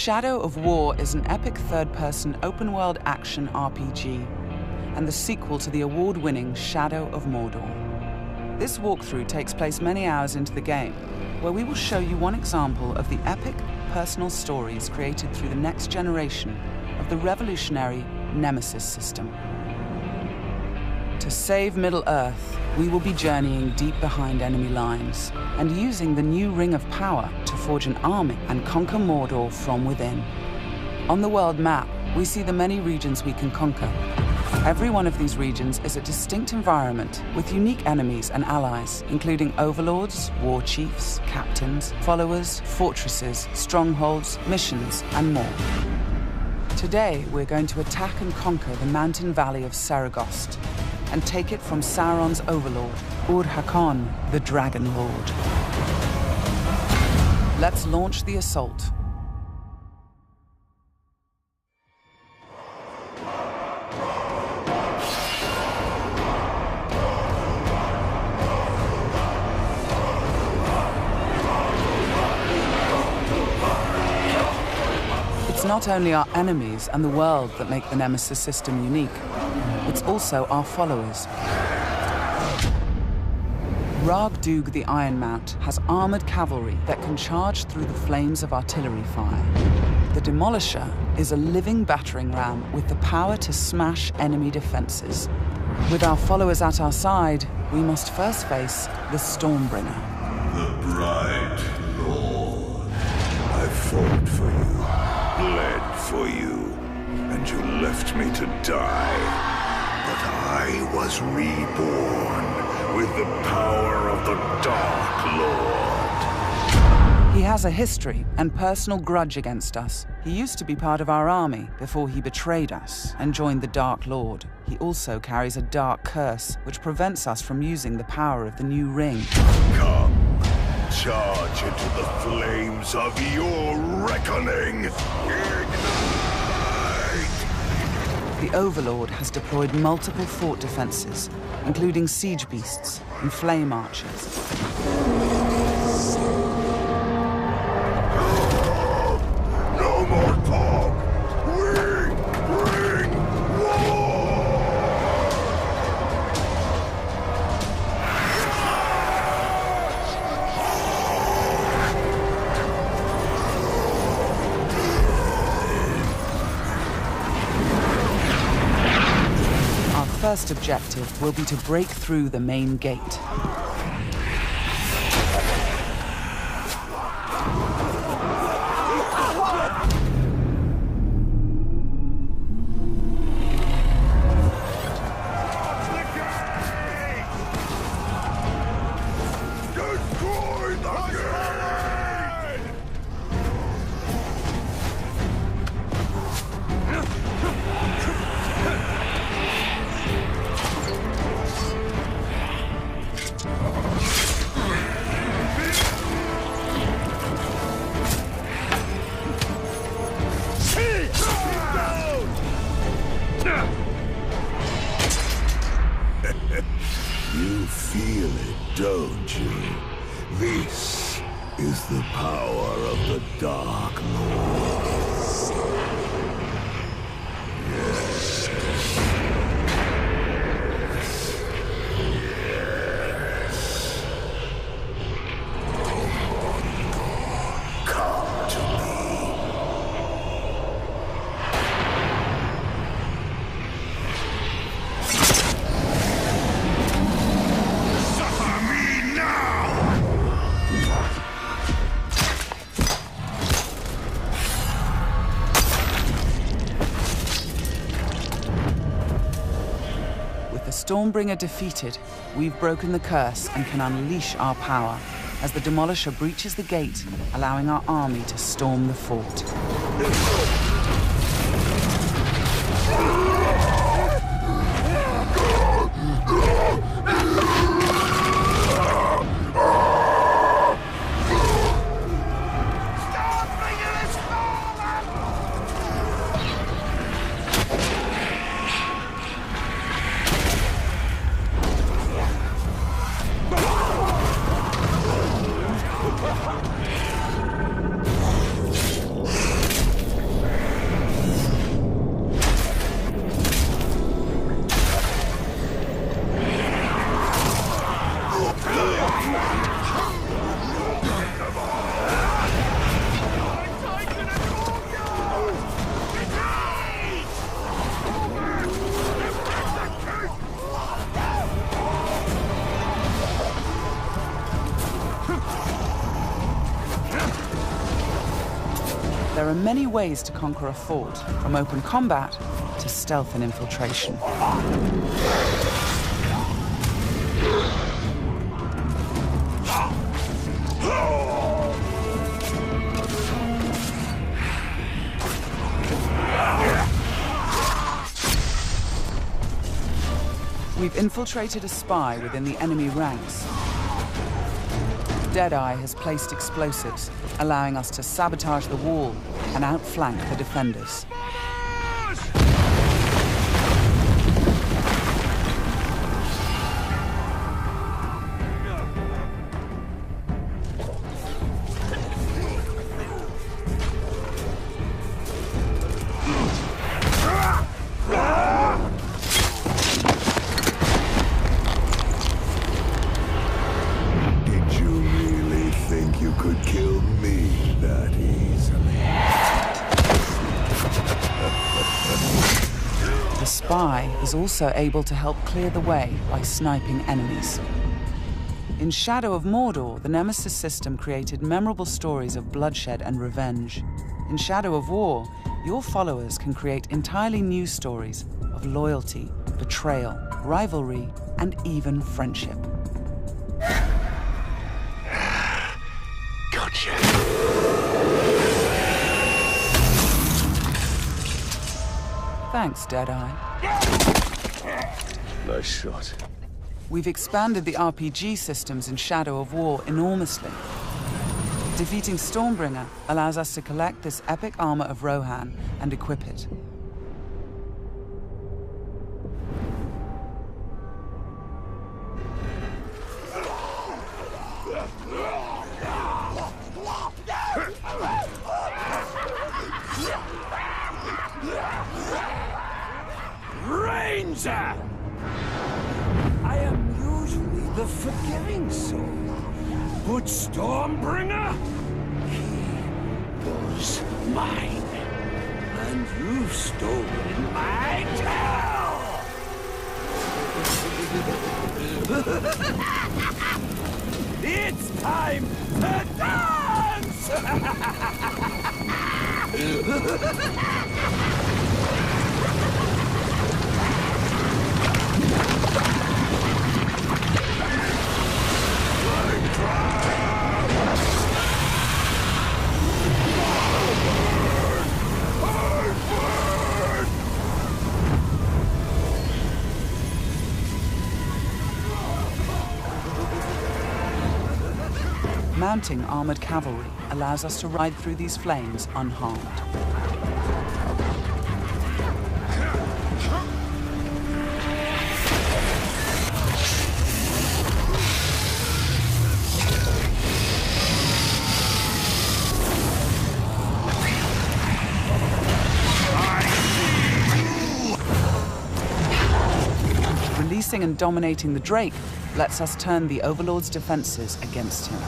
Shadow of War is an epic third-person open-world action RPG, and the sequel to the award-winning Shadow of Mordor. This walkthrough takes place many hours into the game, where we will show you one example of the epic, personal stories created through the next generation of the revolutionary Nemesis System. To save Middle-earth, we will be journeying deep behind enemy lines and using the new Ring of Power to forge an army and conquer Mordor from within. On the world map, we see the many regions we can conquer. Every one of these regions is a distinct environment with unique enemies and allies, including overlords, war chiefs, captains, followers, fortresses, strongholds, missions, and more. Today, we're going to attack and conquer the mountain valley of Saragost and take it from Sauron's overlord, Ur-Hakon, the Dragon Lord. Let's launch the assault. It's not only our enemies and the world that make the Nemesis System unique, it's also our followers. Ragdug the Iron Mount has armored cavalry that can charge through the flames of artillery fire. The Demolisher is a living battering ram with the power to smash enemy defenses. With our followers at our side, we must first face the Stormbringer. The bright Lord. I fought for you, bled for you, and you left me to die. But I was reborn with the power of the Dark Lord. He has a history and personal grudge against us. He used to be part of our army before he betrayed us and joined the Dark Lord. He also carries a dark curse, which prevents us from using the power of the new ring. Come, charge into the flames of your reckoning. The Overlord has deployed multiple fort defenses, including siege beasts and flame archers. No more talk! We bring war! Our first objective will be to break through the main gate. Destroy the gate! You feel it, don't you? This is the power of the Dark Lord. Yes. Yes. Come to me. Suffer me now! With the Stormbringer defeated, we've broken the curse and can unleash our power as the Demolisher breaches the gate, allowing our army to storm the fort. There are many ways to conquer a fort, from open combat to stealth and infiltration. We've infiltrated a spy within the enemy ranks. Deadeye has placed explosives, allowing us to sabotage the wall and outflank the defenders. The spy is also able to help clear the way by sniping enemies. In Shadow of Mordor, the Nemesis System created memorable stories of bloodshed and revenge. In Shadow of War, your followers can create entirely new stories of loyalty, betrayal, rivalry, and even friendship. Gotcha. Thanks, Deadeye. Nice shot. We've expanded the RPG systems in Shadow of War enormously. Defeating Stormbringer allows us to collect this epic armor of Rohan and equip it. Ranger! I am usually the forgiving soul, but Stormbringer, he was mine, and you've stolen my tail! It's time to dance! Mounting armored cavalry allows us to ride through these flames unharmed. Releasing and dominating the Drake lets us turn the Overlord's defenses against him.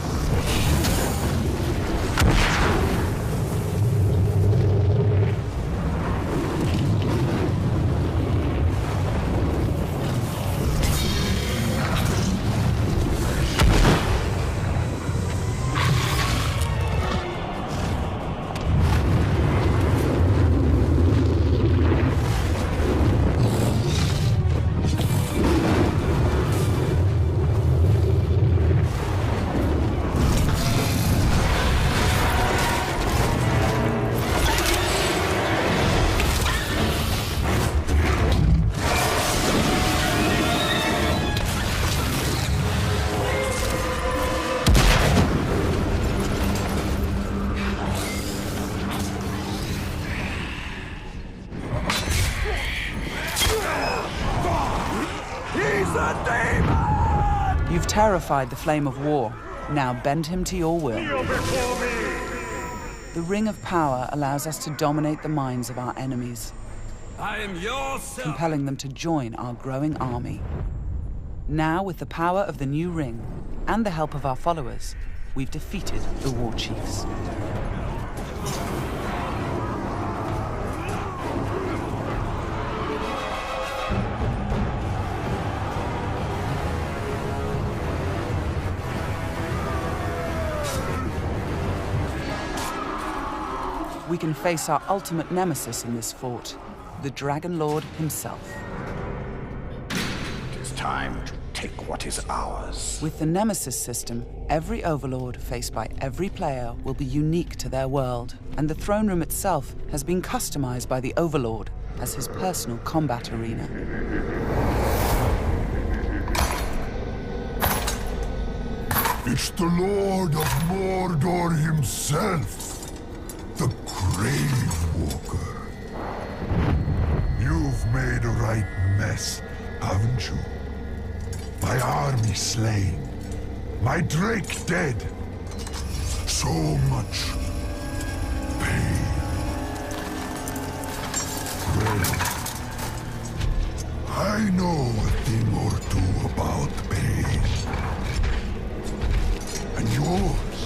You've terrified the Flame of War. Now bend him to your will. The Ring of Power allows us to dominate the minds of our enemies, I am your compelling them to join our growing army. Now, with the power of the new ring and the help of our followers, we've defeated the war chiefs. We can face our ultimate nemesis in this fort, the Dragon Lord himself. It is time to take what is ours. With the Nemesis System, every overlord faced by every player will be unique to their world, and the throne room itself has been customized by the overlord as his personal combat arena. It's the Lord of Mordor himself, the Grave Walker. You've made a right mess, haven't you? My army slain, my Drake dead. So much pain. Well, I know a thing or two about pain. And yours,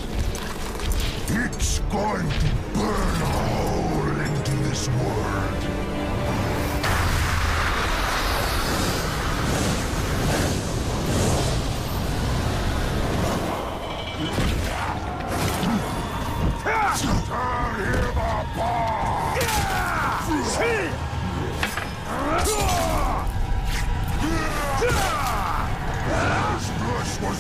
it's going to burn a hole into this world. Tear him apart! His flesh was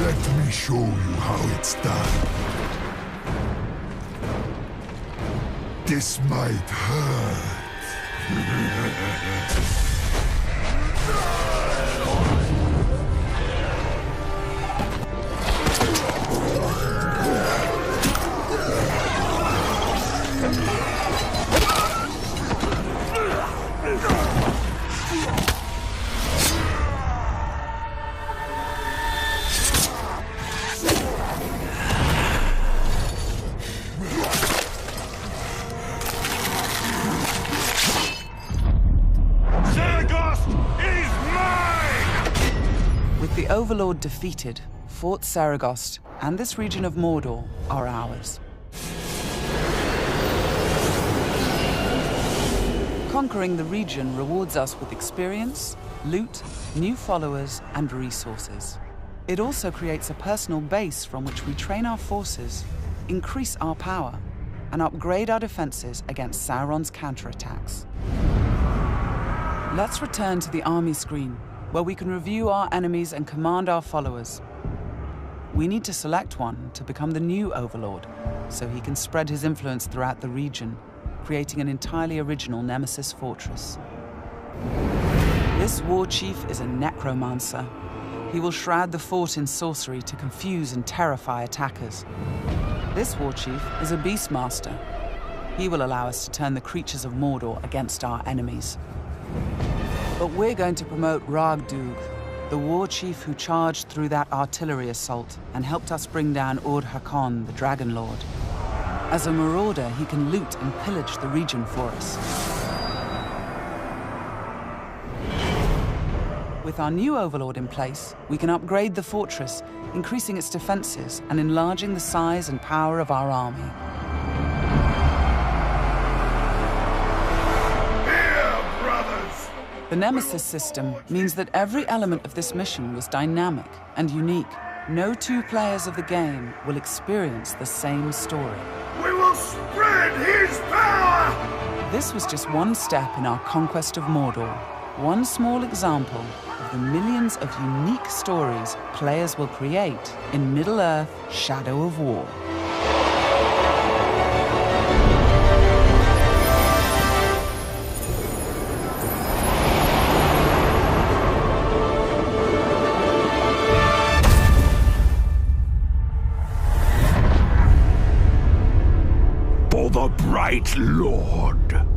Let me show you how it's done. This might hurt. The Overlord defeated, Fort Saragost and this region of Mordor are ours. Conquering the region rewards us with experience, loot, new followers, and resources. It also creates a personal base from which we train our forces, increase our power, and upgrade our defenses against Sauron's counterattacks. Let's return to the army screen, where we can review our enemies and command our followers. We need to select one to become the new Overlord, so he can spread his influence throughout the region, creating an entirely original Nemesis fortress. This war chief is a necromancer. He will shroud the fort in sorcery to confuse and terrify attackers. This war chief is a beastmaster. He will allow us to turn the creatures of Mordor against our enemies. But we're going to promote Ragdug, the war chief who charged through that artillery assault and helped us bring down Ur-Hakon, the Dragon Lord. As a marauder, he can loot and pillage the region for us. With our new Overlord in place, we can upgrade the fortress, increasing its defenses and enlarging the size and power of our army. The Nemesis System means that every element of this mission was dynamic and unique. No two players of the game will experience the same story. We will spread his power! This was just one step in our conquest of Mordor. One small example of the millions of unique stories players will create in Middle-earth: Shadow of War. for the Bright Lord.